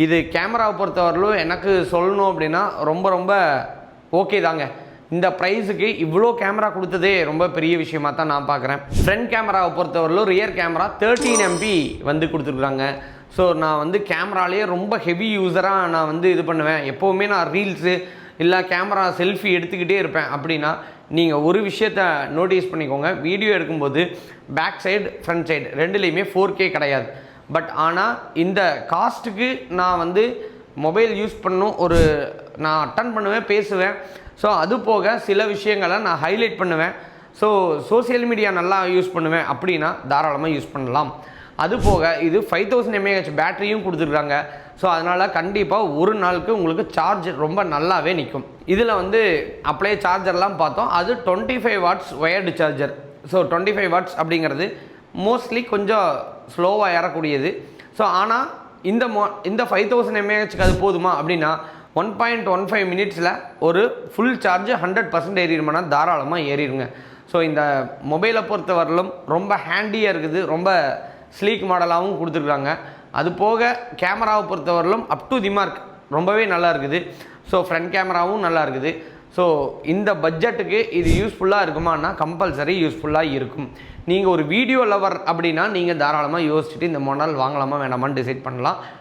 இது கேமராவை பொறுத்தவரையிலும் எனக்கு சொல்லணும் அப்படின்னா ரொம்ப ஓகே தாங்க. இந்த ப்ரைஸுக்கு இவ்வளோ கேமரா கொடுத்ததே ரொம்ப பெரிய விஷயமா தான் நான் பார்க்குறேன். ஃப்ரண்ட் கேமராவை பொறுத்தவரையிலும் ரியர் கேமரா 13 MP வந்து கொடுத்துருக்குறாங்க. ஸோ நான் வந்து கேமராலேயே ரொம்ப ஹெவி யூஸராக நான் வந்து இது பண்ணுவேன். எப்போவுமே நான் ரீல்ஸு இல்லை கேமரா செல்ஃபி எடுத்துக்கிட்டே இருப்பேன் அப்படின்னா நீங்கள் ஒரு விஷயத்த நோட்டீஸ் பண்ணிக்கோங்க. வீடியோ எடுக்கும்போது பேக் சைடு ஃப்ரண்ட் சைடு ரெண்டுலேயுமே 4K கிடையாது. பட் ஆனால் இந்த காஸ்ட்டுக்கு நான் வந்து மொபைல் யூஸ் பண்ணும் நான் அட்டன் பண்ணுவேன், பேசுவேன். ஸோ அது போக சில விஷயங்களை நான் ஹைலைட் பண்ணுவேன். ஸோ சோசியல் மீடியா நல்லா யூஸ் பண்ணுவேன் அப்படின்னா தாராளமாக யூஸ் பண்ணலாம். அது போக இது 5000 mAh பேட்டரியும் கொடுத்துருக்காங்க. ஸோ அதனால் கண்டிப்பாக ஒரு நாளுக்கு உங்களுக்கு சார்ஜ் ரொம்ப நல்லாவே நிற்கும். இதில் வந்து அப்ளை சார்ஜர்லாம் பார்த்தோம். அது 25 watts wired charger. So 25 watts அப்படிங்கிறது மோஸ்ட்லி கொஞ்சம் ஸ்லோவாக ஏறக்கூடியது. ஸோ ஆனால் இந்த 5000 mAhக்கு அது போதுமா அப்படின்னா 1.15 மினிட்ஸில் ஒரு ஃபுல் சார்ஜ் 100% ஏறிடுமானா தாராளமாக ஏறிடுங்க. ஸோ இந்த மொபைலை பொறுத்தவரையிலும் ரொம்ப ஹேண்டியாக இருக்குது, ரொம்ப ஸ்லீக் மாடலாகவும் கொடுத்துருக்காங்க. அது போக கேமராவை பொறுத்தவரையிலும் அப் டு தி மார்க் ரொம்பவே நல்லா இருக்குது. ஸோ ஃப்ரண்ட் கேமராவும் நல்லா இருக்குது. ஸோ இந்த பட்ஜெட்டுக்கு இது யூஸ்ஃபுல்லாக இருக்குமானா கம்பல்சரி யூஸ்ஃபுல்லாக இருக்கும். நீங்கள் ஒரு வீடியோ லவர் அப்படின்னா நீங்கள் தாராளமாக யோசிச்சுட்டு இந்த மாடல் வாங்கலாமா வேணாமான்னு டிசைட் பண்ணலாம்.